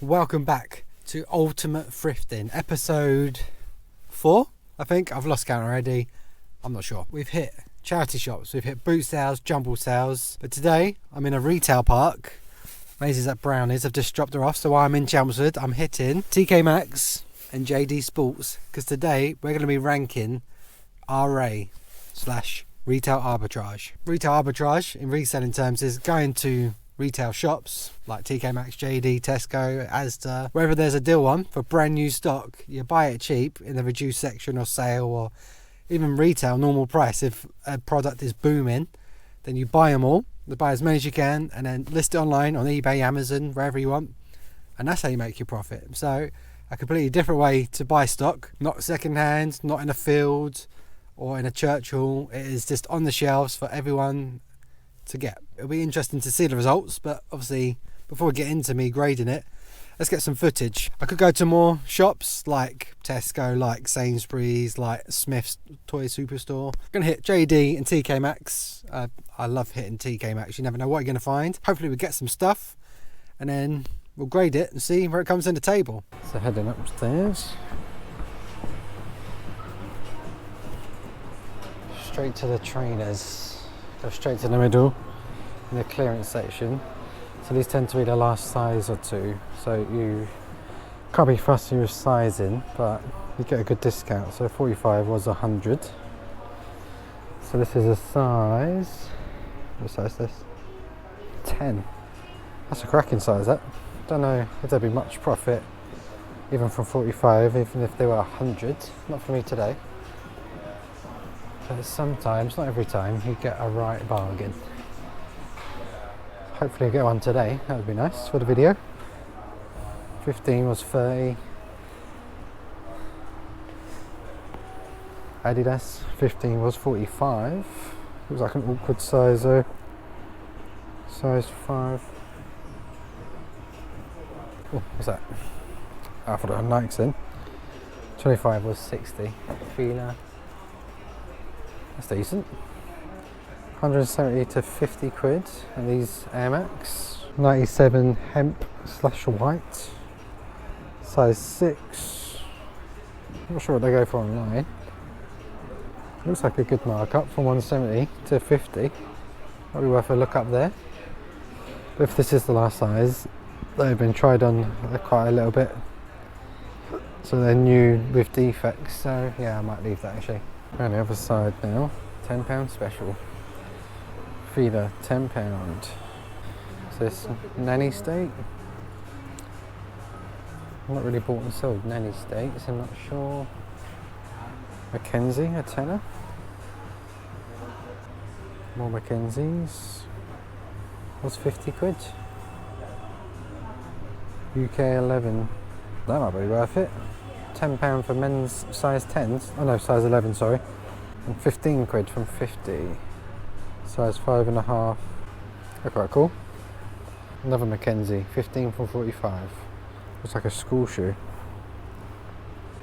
Welcome back to Ultimate Thrifting, episode 4, I think. I've lost count already. I'm not sure. We've hit charity shops, we've hit boot sales, jumble sales, but today I'm in a retail park. Maisie's at Brownies. I've just dropped her off, so while I'm in Chelmsford, I'm hitting TK Maxx and JD Sports, because today we're going to be ranking RA/retail arbitrage. Retail arbitrage in reselling terms is going to retail shops like TK Maxx, JD, Tesco, Asda, wherever there's a deal on for brand new stock, you buy it cheap in the reduced section or sale, or even retail normal price. If a product is booming, then you buy them all, you buy as many as you can, and then list it online on eBay, Amazon, wherever you want, and that's how you make your profit. So a completely different way to buy stock, not second hand, not in a field or in a church hall. It is just on the shelves for everyone to get. It'll be interesting to see the results, but obviously before we get into me grading it, let's get some footage. I could go to more shops like Tesco, like Sainsbury's, like Smith's Toy Superstore. I'm gonna hit JD and TK Maxx. I love hitting TK Maxx. You never know what you're gonna find. Hopefully we get some stuff and then we'll grade it and see where it comes in the table. So heading upstairs, straight to the trainers. Go straight to the middle in the clearance section. So these tend to be the last size or two, so you can't be fussy with sizing, but you get a good discount. So 45 was 100. So this is a size, what size is this? 10. That's a cracking size, that. Don't know if there'd be much profit even from 45, even if they were 100. Not for me today. But sometimes, not every time, you get a right bargain. Hopefully I get one today, that would be nice for the video. 15 was 30. Adidas, 15 was 45. It was like an awkward size though. Size 5. Oh, what's that? I thought it had Nikes in. 25 was 60. Fila. That's decent. 170 to 50 quid. And these Air Max. 97 hemp / white. Size 6. I'm not sure what they go for online. Looks like a good markup from 170 to 50. Might be worth a look up there. But if this is the last size, they've been tried on quite a little bit. So they're new with defects. So yeah, I might leave that actually. On the other side now, £10 special. Feeder, £10. So this nanny state. I'm not really bought and sold nanny states, I'm not sure. Mackenzie, a tenner. More Mackenzies. What's 50 quid? UK 11. That might be worth it. £10 for men's size 10s. Oh no, size 11, sorry. And 15 quid from 50. Size 5.5. They're quite cool. Another Mackenzie, 15 from 45. Looks like a school shoe.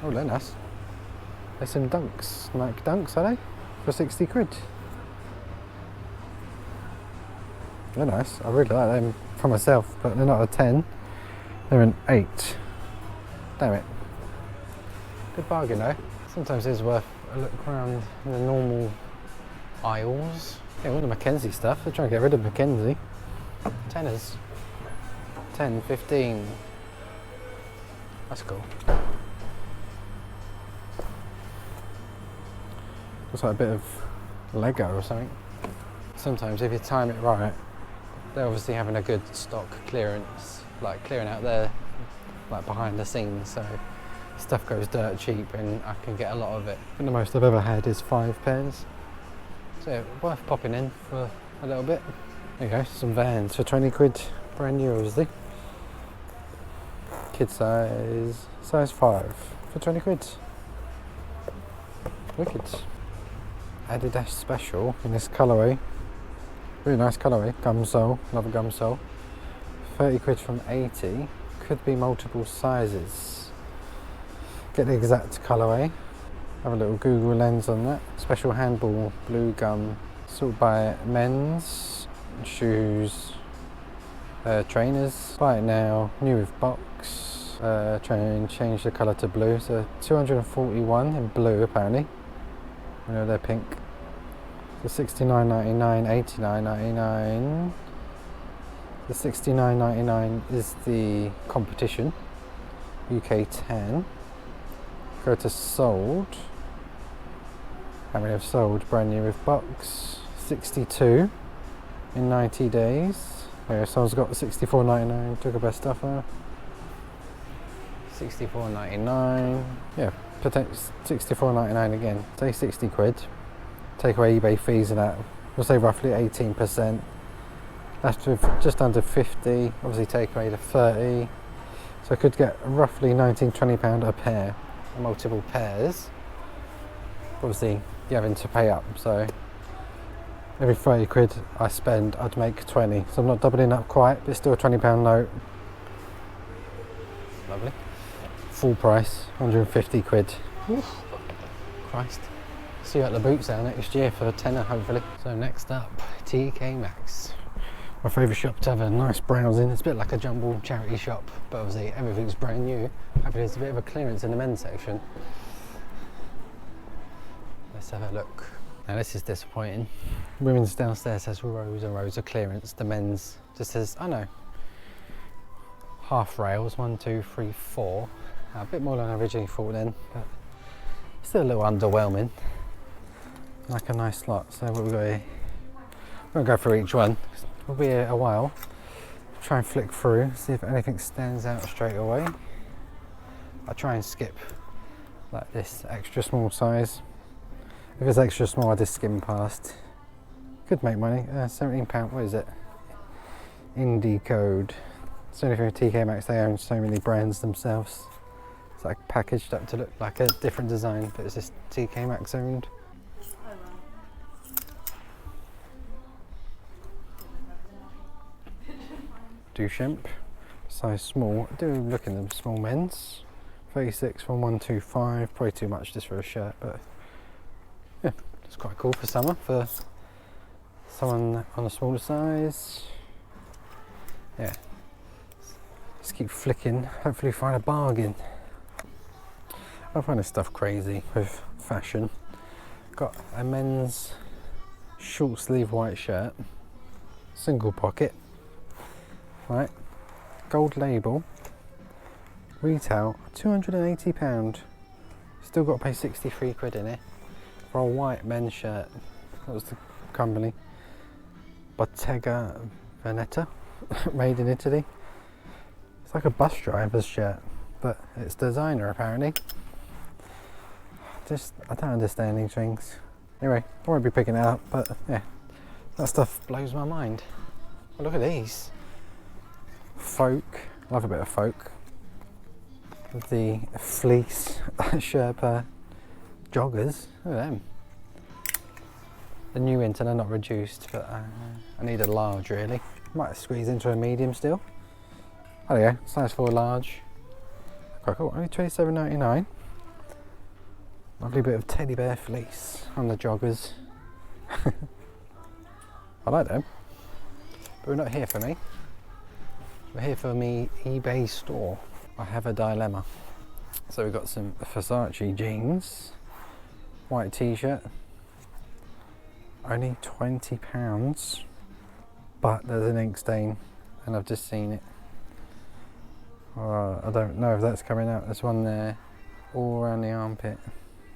Oh, they're nice. There's some Dunks. Nike Dunks, are they? For 60 quid. They're nice. I really like them for myself, but they're not a 10. They're an 8. Damn it. Good bargain though. Sometimes it's worth a look around the normal aisles. Yeah, all the Mackenzie stuff. They're trying to get rid of Mackenzie. Tenors. 10, 15. That's cool. Looks like a bit of Lego or something. Sometimes if you time it right, they're obviously having a good stock clearance, like clearing out there, like behind the scenes, so stuff goes dirt cheap and I can get a lot of it. I think the most I've ever had is 5 pairs. So yeah, worth popping in for a little bit. There you go, some Vans for 20 quid, brand new obviously. Kid size 5 for 20 quid. Wicked. Adidas special in this colourway. Really nice colourway, gum sole, love a gum sole. 30 quid from 80, could be multiple sizes. Get the exact colourway. Have a little Google lens on that. Special handball, blue gum. Sort by men's shoes. Trainers, buy it now, new with box. Try and change the colour to blue. So 241 in blue apparently. I know they're pink. So $69.99, $89.99. The $69.99 is the competition. UK 10. Go to sold. How many have sold? Brand new with box. 62 in 90 days. Okay, someone's got $64.99. Took a best offer. $64.99. Yeah, $64.99 again. Say 60 quid. Take away eBay fees and that. We'll say roughly 18%. That's with just under 50. Obviously take away the 30. So I could get roughly £19–20 a pair. Multiple pairs. Obviously you're having to pay up, so every 30 quid I spend I'd make 20, so I'm not doubling up quite, but still a £20 note. Lovely. Full price, 150 quid. Oof. Christ. See you at the boot sale next year for a tenner hopefully. So next up, TK Maxx. My favourite shop to have a nice browsing. It's a bit like a jumble charity shop, but obviously everything's brand new. Hopefully there's a bit of a clearance in the men's section. Let's have a look. Now this is disappointing. Women's downstairs has rows and rows of clearance. The men's just says, I know, half rails, 1, 2, 3, 4. A bit more than I originally thought then, but still a little underwhelming. Like a nice lot. So what we got here? We'll go through each one. We'll be here a while. Try and flick through, see if anything stands out straight away. I'll try and skip like this extra small size. If it's extra small, I just skim past. Could make money. £17. What is it? Indie code. It's only for TK Maxx. They own so many brands themselves. It's like packaged up to look like a different design, but it's just TK Maxx owned. Duchamp, size small. I do look in them small men's. 36 from 125. Probably too much just for a shirt, but yeah, it's quite cool for summer for someone on a smaller size. Yeah, just keep flicking. Hopefully find a bargain. I find this stuff crazy with fashion. Got a men's short sleeve white shirt, single pocket. Right, gold label, retail £280. Still got to pay 63 quid in it for a white men's shirt. That was the company. Bottega Veneta, made in Italy. It's like a bus driver's shirt, but it's designer apparently. I don't understand these things. Anyway, I won't be picking it up, but yeah, that stuff blows my mind. Oh, look at these. Folk, love a bit of folk. The fleece Sherpa joggers, look at them. The new into, they're not reduced, but I need a large really. Might squeeze into a medium still. There you go, size 4 large. Quite cool, only £27.99. Lovely bit of teddy bear fleece on the joggers. I like them, but we're not here for me. We're here for me eBay store. I have a dilemma. So we've got some Versace jeans, white t-shirt, only £20, but there's an ink stain and I've just seen it. I don't know if that's coming out. There's one there all around the armpit.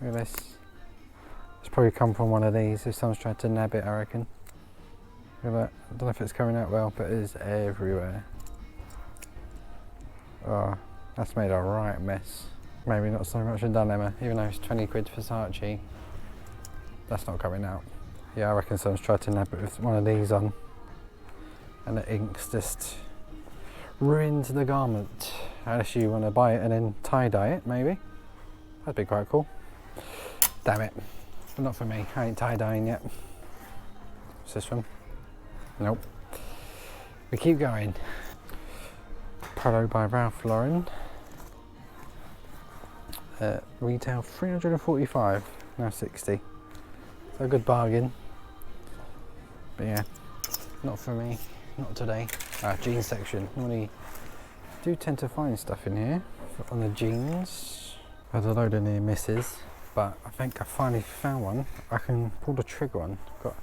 Look at this. It's probably come from one of these if someone's tried to nab it, I reckon. Look at that. I don't know if it's coming out well, but it is everywhere. Oh, that's made a right mess. Maybe not so much a dilemma, even though it's 20 quid Versace. That's not coming out. Yeah, I reckon someone's tried to nab it with one of these on, and the ink's just ruined the garment. Unless you want to buy it and then tie-dye it, maybe. That'd be quite cool. Damn it. But not for me. I ain't tie-dyeing yet. What's this one? Nope. We keep going. Polo by Ralph Lauren. Retail 345, now 60. So a good bargain. But yeah, not for me. not today. Jeans section. Normally do tend to find stuff in here on the jeans. Had a load of near misses, but I think I finally found one. I can pull the trigger on. Got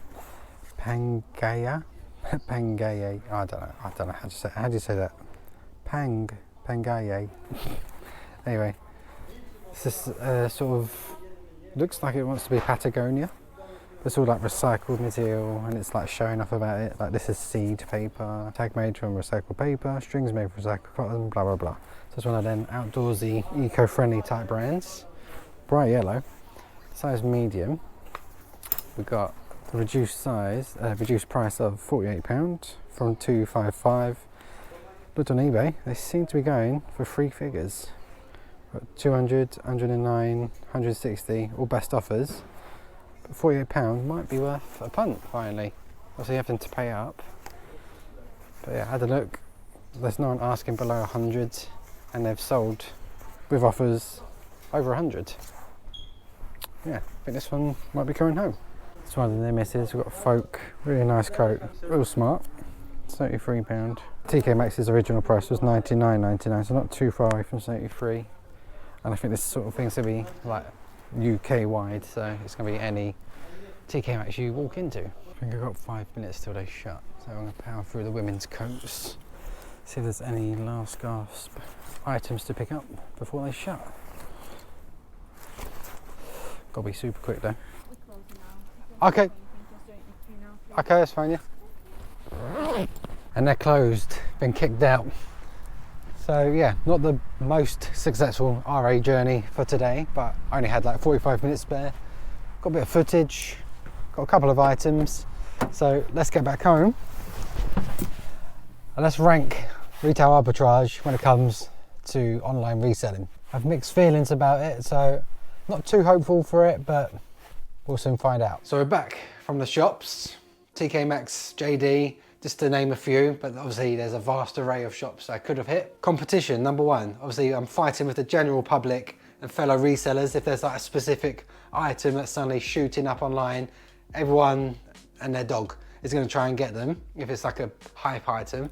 Pangea. Pangea. I don't know how to say. How do you say that? Pangea. Anyway, this is sort of looks like it wants to be Patagonia. It's all like recycled material, and it's like showing off about it. Like this is seed paper, tag made from recycled paper, strings made from recycled cotton, blah blah blah. So it's one of them outdoorsy, eco-friendly type brands. Bright yellow, size medium. We've got the reduced size, reduced price of £48 from £255. Looked on eBay, they seem to be going for 3 figures. Got 200, 109, 160, all best offers. But £48 might be worth a punt finally. Obviously having to pay up. But yeah, I had a look. There's no one asking below 100, and they've sold with offers over 100. Yeah, I think this one might be coming home. It's one of the misses. We've got a Folk, really nice coat, real smart, £33. TK Maxx's original price was $99.99, so not too far away from 73. And I think this sort of thing's gonna be like UK wide, so it's gonna be any TK Maxx you walk into. I think I've got 5 minutes till they shut, so I'm gonna power through the women's coats, see if there's any last gasp items to pick up before they shut. Gotta be super quick though. Okay. Okay, that's fine, yeah. And they're closed, been kicked out. So yeah, not the most successful RA journey for today, but I only had like 45 minutes spare. Got a bit of footage, got a couple of items. So let's get back home and let's rank retail arbitrage when it comes to online reselling. I've mixed feelings about it, so not too hopeful for it, but we'll soon find out. So we're back from the shops, TK Maxx, JD, just to name a few, but obviously there's a vast array of shops I could have hit. Competition, number one. Obviously I'm fighting with the general public and fellow resellers. If there's like a specific item that's suddenly shooting up online, everyone and their dog is gonna try and get them, if it's like a hype item.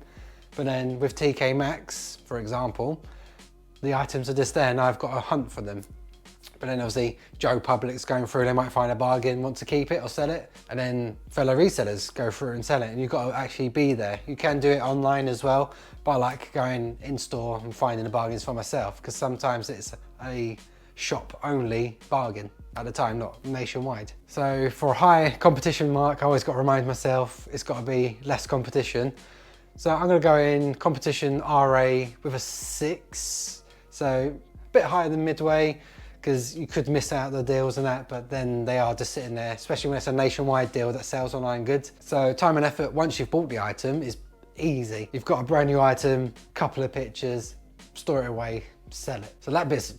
But then with TK Maxx, for example, the items are just there and I've got to hunt for them. But then obviously Joe Public's going through, they might find a bargain, want to keep it or sell it. And then fellow resellers go through and sell it, and you've got to actually be there. You can do it online as well, but I like going in store and finding the bargains for myself, because sometimes it's a shop only bargain at the time, not nationwide. So for a high competition mark, I always got to remind myself it's got to be less competition. So I'm going to go in competition RA with a 6. So a bit higher than midway, because you could miss out the deals and that, but then they are just sitting there, especially when it's a nationwide deal that sells online goods. So time and effort once you've bought the item is easy. You've got a brand new item, couple of pictures, store it away, sell it. So that bit's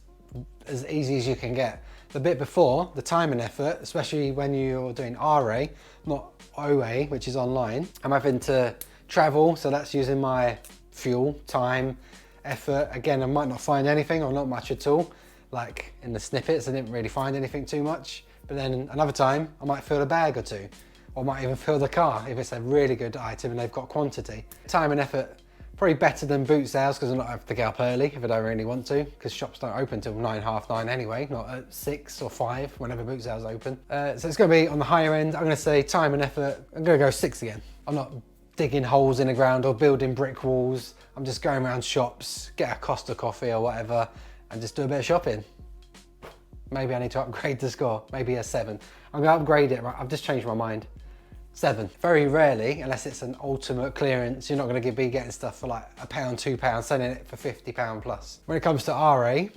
as easy as you can get. The bit before, the time and effort, especially when you're doing RA, not OA, which is online, I'm having to travel, so that's using my fuel, time, effort. Again, I might not find anything or not much at all. Like in the snippets, I didn't really find anything too much. But then another time, I might fill a bag or two, or might even fill the car if it's a really good item and they've got quantity. Time and effort, probably better than boot sales, because I don't have to get up early if I don't really want to, because shops don't open till 9, half 9 anyway, not at 6 or 5 whenever boot sales open. So it's going to be on the higher end. I'm going to say time and effort, I'm going to go 6 again. I'm not digging holes in the ground or building brick walls. I'm just going around shops, get a Costa coffee or whatever, and just do a bit of shopping. Maybe I need to upgrade the score, maybe a 7. I'm gonna upgrade it, right? I've just changed my mind. 7. Very rarely, unless it's an ultimate clearance, you're not gonna be getting stuff for like £1, £2, selling it for £50 plus. When it comes to RA,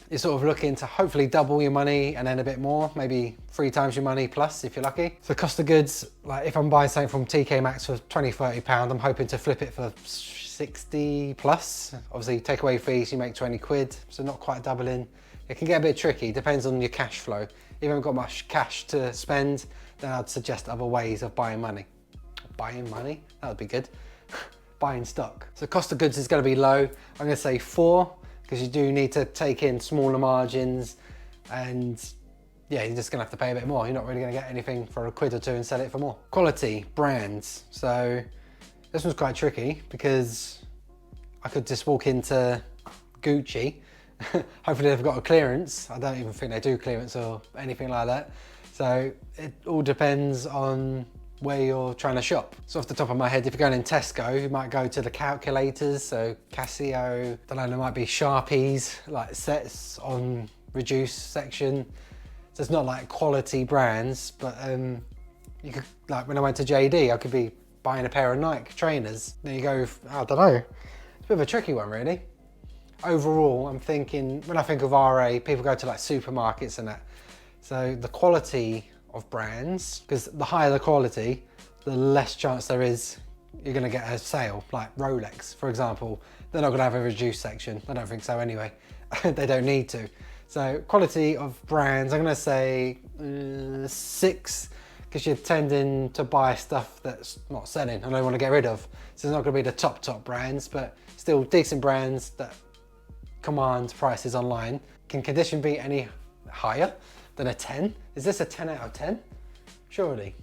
you're sort of looking to hopefully double your money and then a bit more, maybe 3 times your money plus if you're lucky. So cost of goods, like if I'm buying something from TK Maxx for £20, £30, I'm hoping to flip it for 60 plus. Obviously take away fees, you make 20 quid, so not quite doubling. It can get a bit tricky, depends on your cash flow. If you haven't got much cash to spend, then I'd suggest other ways of buying money. Buying money? That would be good. Buying stock. So cost of goods is gonna be low. I'm gonna say 4, because you do need to take in smaller margins, and yeah, you're just gonna have to pay a bit more. You're not really gonna get anything for a quid or 2 and sell it for more. Quality, brands. So This one's quite tricky because I could just walk into Gucci. Hopefully they've got a clearance. I don't even think they do clearance or anything like that. So it all depends on where you're trying to shop. So off the top of my head, if you're going in Tesco, you might go to the calculators. So Casio, don't know, there might be Sharpies, like sets on reduced section. So it's not like quality brands, but you could, like when I went to JD, I could be buying a pair of Nike trainers. Then you go, I don't know. It's a bit of a tricky one really. Overall, I'm thinking, when I think of RA, people go to like supermarkets and that. So the quality of brands, because the higher the quality, the less chance there is you're gonna get a sale. Like Rolex, for example, they're not gonna have a reduced section. I don't think so anyway. They don't need to. So quality of brands, I'm gonna say 6, because you're tending to buy stuff that's not selling and I want to get rid of. So it's not gonna be the top brands, but still decent brands that command prices online. Can condition be any higher than a 10? Is this a 10 out of 10? Surely.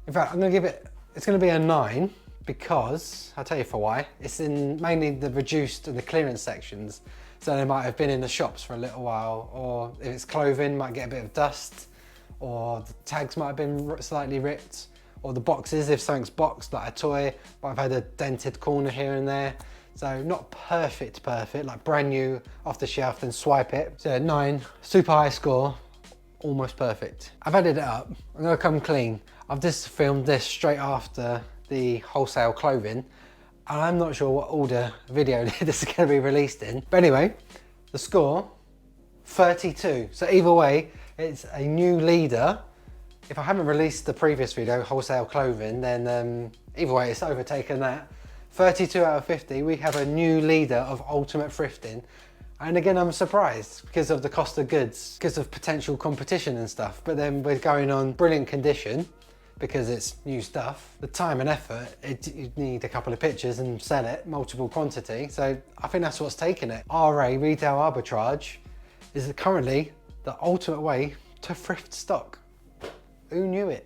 In fact, I'm gonna give it, it's gonna be a 9 because, I'll tell you for why. It's in mainly the reduced and the clearance sections. So they might have been in the shops for a little while, or if it's clothing, might get a bit of dust, or the tags might have been slightly ripped, or the boxes, if something's boxed, like a toy, might have had a dented corner here and there. So not perfect, like brand new off the shelf, then swipe it. So 9, super high score, almost perfect. I've added it up, I'm gonna come clean. I've just filmed this straight after the wholesale clothing, and I'm not sure what order video this is gonna be released in. But anyway, the score, 32. So either way, it's a new leader. If I haven't released the previous video, wholesale clothing, then either way, it's overtaken that. 32 out of 50, we have a new leader of ultimate thrifting. And again, I'm surprised because of the cost of goods, because of potential competition and stuff. But then we're going on brilliant condition because it's new stuff. The time and effort, you need a couple of pictures and sell it, multiple quantity. So I think that's what's taken it. RA, retail arbitrage, is currently the ultimate way to thrift stock. Who knew it?